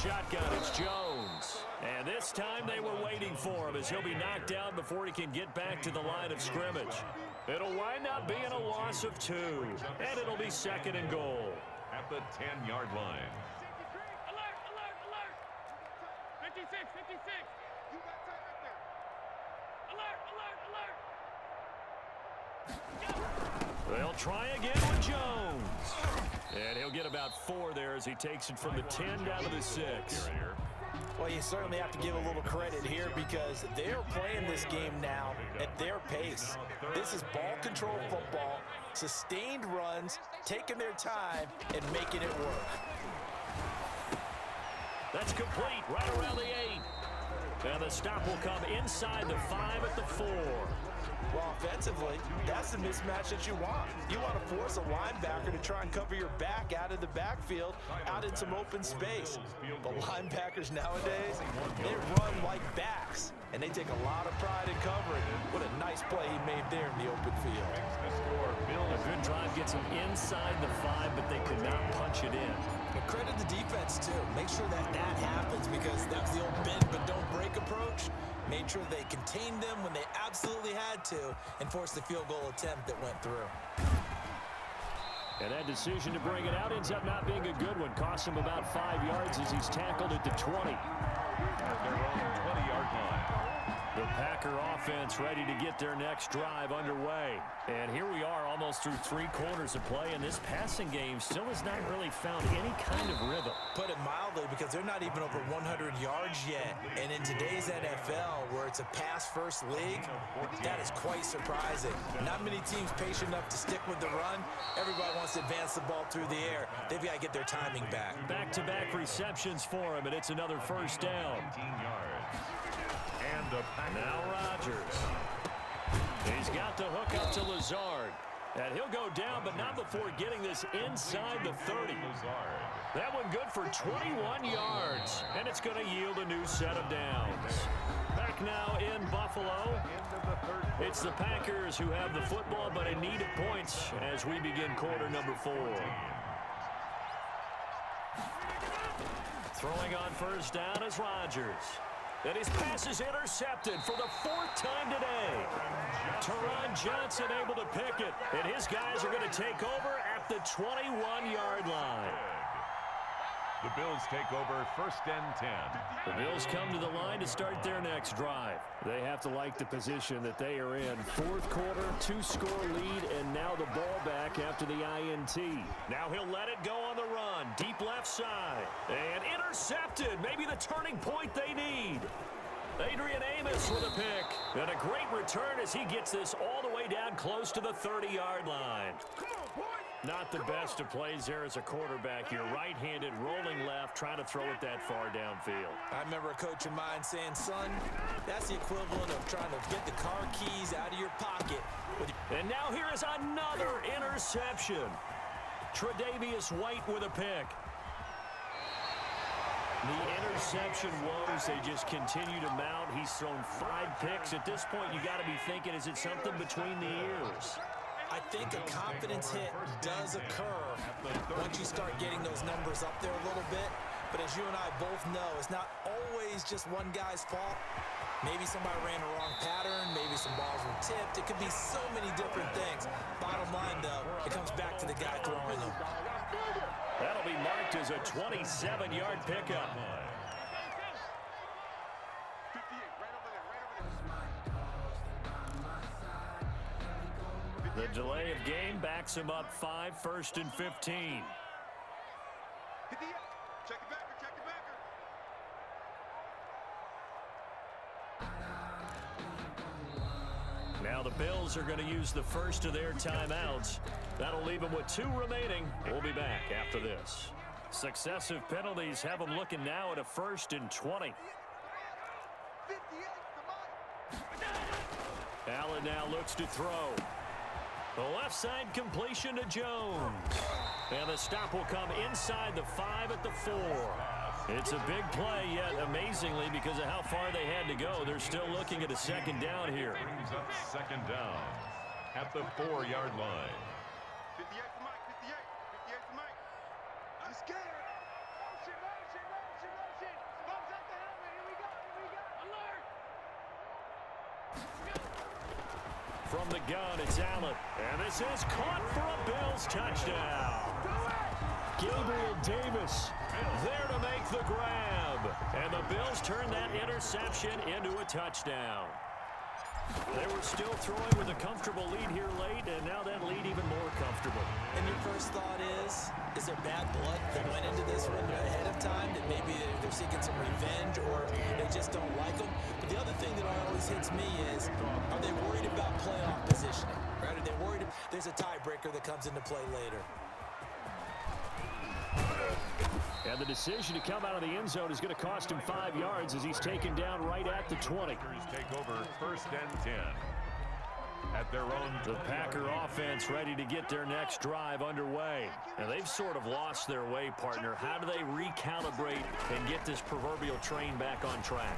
shotgun. It's Jones. And this time they were waiting for him as he'll be knocked down before he can get back to the line of scrimmage. It'll wind up being a loss of 2. And it'll be 2nd and goal. At the 10-yard line. Alert, alert, alert. 56, 56. You got time right there. Alert, alert, alert. They'll try again with Jones. And he'll get about 4 there as he takes it from the 10 down to the 6. Well, you certainly have to give a little credit here because they're playing this game now at their pace. This is ball control football, sustained runs, taking their time, and making it work. That's complete right around the 8. And the stop will come inside the 5 at the 4. Well, offensively, that's the mismatch that you want. You want to force a linebacker to try and cover your back out of the backfield, out in some open space. But linebackers nowadays, they run like backs, and they take a lot of pride in covering. What a nice play he made there in the open field. A good drive gets him inside the 5, but they could not punch it in. But credit the defense, too. Make sure that happens because that's the old bend but don't break approach. Made sure they contained them when they absolutely had to and forced the field goal attempt that went through. And that decision to bring it out ends up not being a good one. Cost him about 5 yards as he's tackled at the 20. At their own 20-yard line. The Packer offense ready to get their next drive underway. And here we are almost through 3 quarters of play, and this passing game still has not really found any kind of rhythm. Put it mildly, because they're not even over 100 yards yet. And in today's NFL, where it's a pass-first league, that is quite surprising. Not many teams patient enough to stick with the run. Everybody wants to advance the ball through the air. They've got to get their timing back. Back-to-back receptions for him, and it's another first down. 18 yards. And the Packer. Now Rodgers. He's got the hook up to Lazard. And he'll go down, but not before getting this inside the 30. That one good for 21 yards. And it's going to yield a new set of downs. Back now in Buffalo. It's the Packers who have the football, but in need of points as we begin quarter number 4. Throwing on first down is Rodgers. And his pass is intercepted for the 4th time today. Teron Johnson able to pick it. And his guys are going to take over at the 21-yard line. The Bills take over 1st and 10. The Bills come to the line to start their next drive. They have to like the position that they are in. 4th quarter, 2-score lead, and now the ball back after the INT. Now he'll let it go on the run. Deep left side. And intercepted. Maybe the turning point they need. Adrian Amos with a pick. And a great return as he gets this all the way down close to the 30-yard line. Not the best of plays there as a quarterback. You're right-handed, rolling left, trying to throw it that far downfield. I remember a coach of mine saying, son, that's the equivalent of trying to get the car keys out of your pocket. And now here is another interception. Tre'Davious White with a pick. The interception woes, they just continue to mount. He's thrown 5 picks. At this point, you got to be thinking, is it something between the ears? I think a confidence hit does occur once you start getting those numbers up there a little bit. But as you and I both know, it's not always just one guy's fault. Maybe somebody ran a wrong pattern. Maybe some balls were tipped. It could be so many different things. Bottom line, though, it comes back to the guy throwing them. That'll be marked as a 27-yard pickup. The delay of game backs him up 5, 1st and 15. Check the backer, check the backer. Now the Bills are going to use the first of their timeouts. That'll leave them with 2 remaining. We'll be back after this. Successive penalties have them looking now at a 1st and 20. Allen now looks to throw. The left side completion to Jones. And the stop will come inside the 5 at the 4. It's a big play, yet amazingly, because of how far they had to go, they're still looking at a 2nd down here. Brings up 2nd down at the 4-yard line. 58 for Mike, 58. 58 for Mike. I'm scared. Motion, motion, motion, motion. From the gun, it's Allen. And this is caught for a Bills touchdown. Gabriel Davis there to make the grab. And the Bills turn that interception into a touchdown. They were still throwing with a comfortable lead here late, and now that lead even more comfortable. And your first thought is there bad blood that went into this one ahead of time, that maybe they're seeking some revenge or they just don't like them? But the other thing that always hits me is, are they worried about playoff positioning? Right? Are they worried there's a tiebreaker that comes into play later? And the decision to come out of the end zone is going to cost him 5 yards as he's taken down right at the 20. Take over 1st and 10. At their own. The Packer offense ready to get their next drive underway. And they've sort of lost their way, partner. How do they recalibrate and get this proverbial train back on track?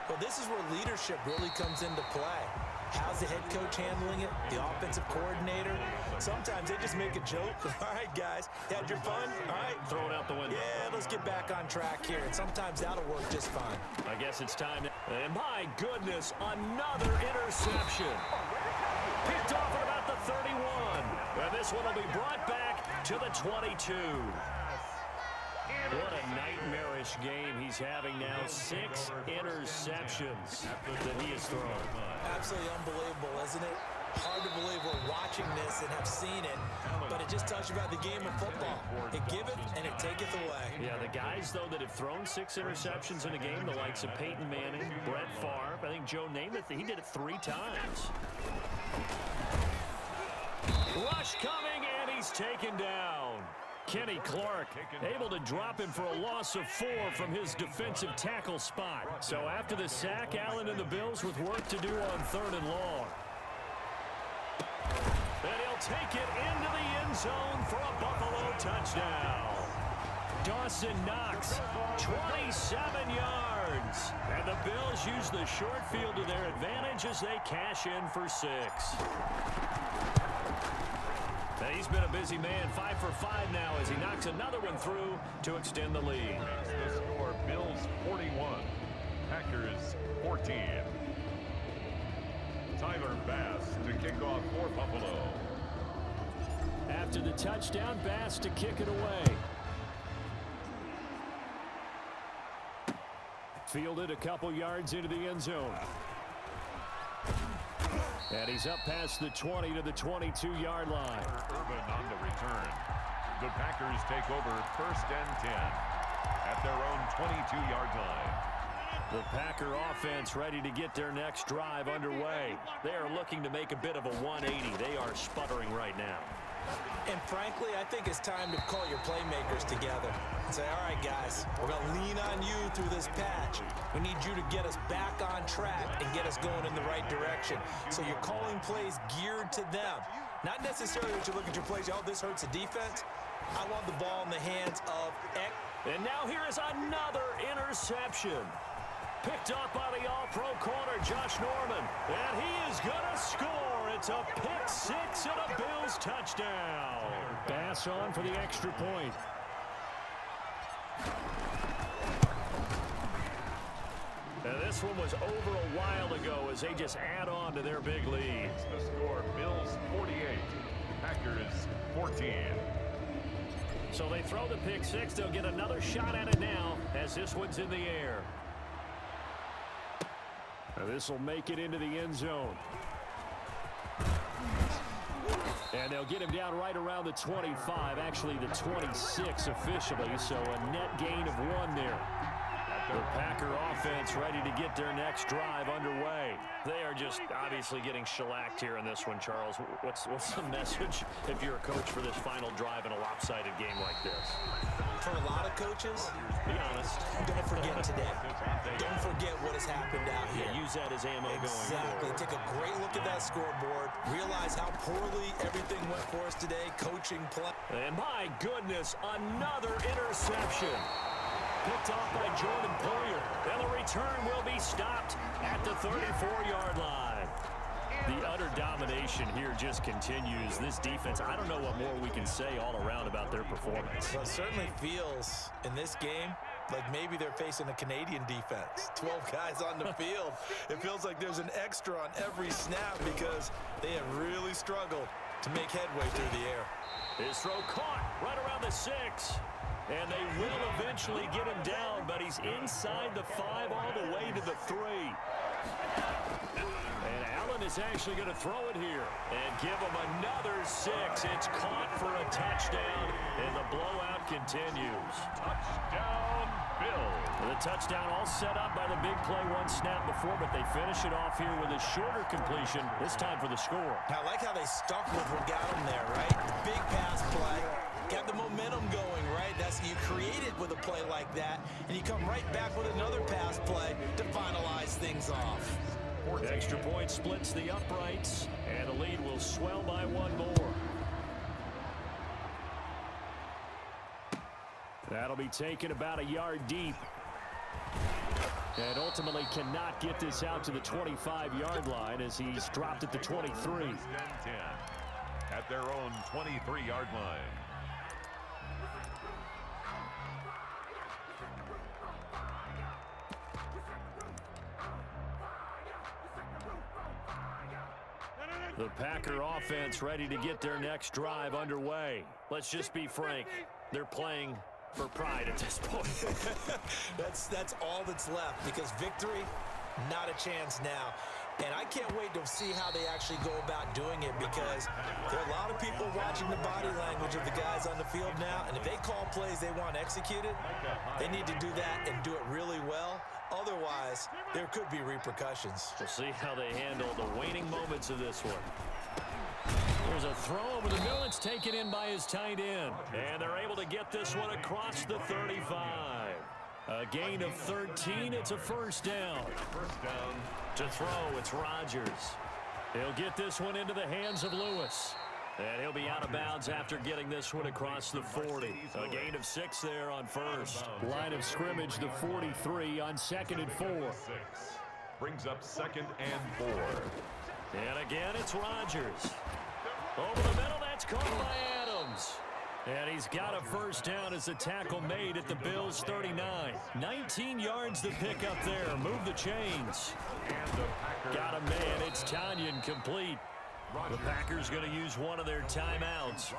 Well, this is where leadership really comes into play. How's the head coach handling it? The offensive coordinator? Sometimes they just make a joke. All right, guys, you had your fun? All right. Throw it out the window. Yeah, let's get back on track here. And sometimes that'll work just fine. I guess it's time to... And my goodness, another interception. Picked off at about the 31. And this one will be brought back to the 22. What a nightmarish game he's having now. 6 interceptions that he has thrown. Absolutely unbelievable, isn't it? Hard to believe we're watching this and have seen it, but it just tells you about the game of football. It giveth and it taketh away. Yeah, the guys, though, that have thrown 6 interceptions in a game, the likes of Peyton Manning, Brett Favre, I think Joe Namath, he did it 3 times. Rush coming, and he's taken down. Kenny Clark able to drop him for a loss of 4 from his defensive tackle spot. So after the sack, Allen and the Bills with work to do on 3rd and long. And he'll take it into the end zone for a Buffalo touchdown. Dawson Knox, 27 yards. And the Bills use the short field to their advantage as they cash in for 6. And he's been a busy man, 5 for 5 now as he knocks another one through to extend the lead. The score, Bills 41, Packers 14. Tyler Bass to kick off for Buffalo. After the touchdown, Bass to kick it away. Fielded a couple yards into the end zone. And he's up past the 20 to the 22-yard line. Urban on the return. The Packers take over 1st and 10 at their own 22-yard line. The Packer offense ready to get their next drive underway. They are looking to make a bit of a 180. They are sputtering right now. And frankly, I think it's time to call your playmakers together and say, all right, guys, we're going to lean on you through this patch. We need you to get us back on track and get us going in the right direction. So you're calling plays geared to them. Not necessarily that you look at your plays, oh, this hurts the defense. I want the ball in the hands of X. And now here is another interception. Picked up by the all-pro corner, Josh Norman. And he is going to score. It's a pick 6 and a Bills touchdown. Bass on for the extra point. And this one was over a while ago as they just add on to their big lead. The score, Bills 48, Packers 14. So they throw the pick 6. They'll get another shot at it now as this one's in the air. And this will make it into the end zone. And they'll get him down right around the 25, actually the 26 officially, so a net gain of 1 there. The Packer offense ready to get their next drive underway. They are just obviously getting shellacked here in this one, Charles. What's the message if you're a coach for this final drive in a lopsided game like this? For a lot of coaches, be honest. Don't forget today. Don't forget what has happened out here. Yeah, use that as ammo going forward. Exactly. Take a great look at that scoreboard. Realize how poorly everything went for us today. Coaching, play. And my goodness, another interception. Picked off by Jordan Poyer. And the return will be stopped at the 34-yard line. The utter domination here just continues. This defense, I don't know what more we can say all around about their performance. Well, it certainly feels in this game like maybe they're facing a Canadian defense. 12 guys on the field. It feels like there's an extra on every snap because they have really struggled to make headway through the air. His throw caught right around the 6. And they will eventually get him down, but he's inside the 5 all the way to the 3. And Allen is actually going to throw it here and give him another 6. It's caught for a touchdown, and the blowout continues. Touchdown, Bills. The touchdown all set up by the big play one snap before, but they finish it off here with a shorter completion, this time for the score. I like how they stuck with what got them there, right? The big pass play. Got the momentum going, right? You create it with a play like that, and you come right back with another pass play to finalize things off. Extra point splits the uprights, and the lead will swell by 1 more. That'll be taken about a yard deep. And ultimately cannot get this out to the 25-yard line as he's dropped at the 23. First and 10 at their own 23-yard line. The Packer offense ready to get their next drive underway. Let's just be frank. They're playing for pride at this point. That's all that's left because victory, not a chance now. And I can't wait to see how they actually go about doing it because there are a lot of people watching the body language of the guys on the field now. And if they call plays they want executed, they need to do that and do it really well. Otherwise, there could be repercussions. We'll see how they handle the waning moments of this one. There's a throw over the middle. It's taken in by his tight end. And they're able to get this one across the 35. A gain of 13. It's a first down. First down. To throw, it's Rodgers. He'll get this one into the hands of Lewis. And he'll be out of bounds after getting this one across the 40. A gain of 6 there on first. Line of scrimmage, the 43 on 2nd and 4. 6 brings up 2nd and 4. And again, it's Rodgers. Over the middle, that's caught by Adams. And he's got a first down as the tackle made at the Bills' 39. 19 yards to pick up there. Move the chains. Got a man. It's Tanyan complete. The Packers going to use one of their timeouts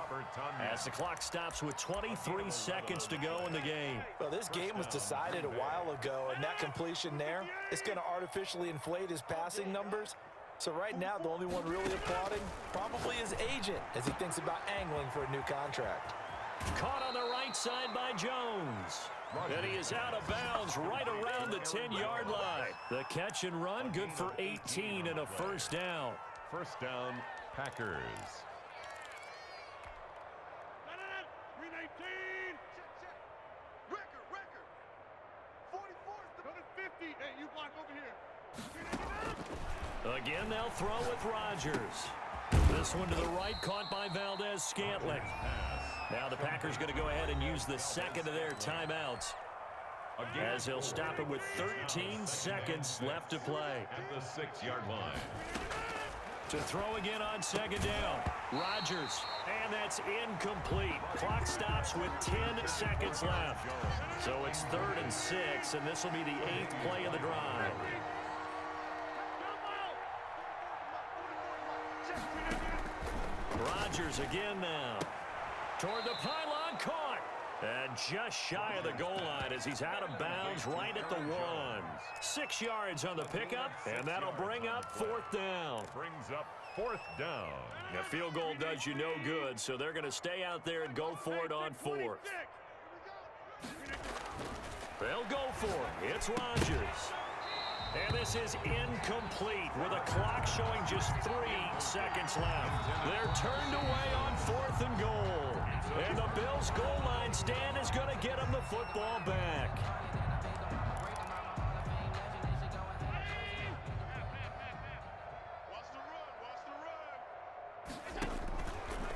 as the clock stops with 23 seconds to go in the game. Well, this game was decided a while ago, and that completion there is going to artificially inflate his passing numbers. So right now, the only one really applauding probably his agent as he thinks about angling for a new contract. Caught on the right side by Jones. And he is out of bounds right around the 10-yard line. The catch and run good for 18 and a first down. First down, Packers. 319. Record. 44. Go to 50. Hey, you block over here. Again, they'll throw with Rodgers. This one to the right, caught by Valdez-Scantling. Now the Packers going to go ahead and use the second of their timeouts as he'll stop it with 13 seconds left to play. At the 6-yard line. To throw again on second down. Rodgers, and that's incomplete. Clock stops with 10 seconds left. So it's 3rd and 6, and this will be the 8th play of the drive. Rodgers again now. Toward the pylon, caught. And just shy of the goal line as he's out of bounds right at the 1. 6 yards on the pickup, and that'll bring up 4th down. Brings up 4th down. A field goal does you no good, so they're going to stay out there and go for it on 4th. They'll go for it. It's Rodgers. And this is incomplete with a clock showing just 3 seconds left. They're turned away on 4th and goal. And the Bills' goal line stand is going to get them the football back.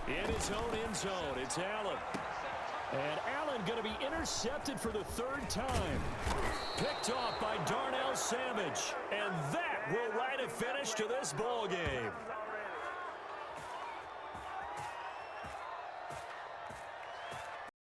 In his own end zone, it's Allen. And Allen going to be intercepted for the 3rd time. Picked off by Darnell Savage. And that will write a finish to this ball game.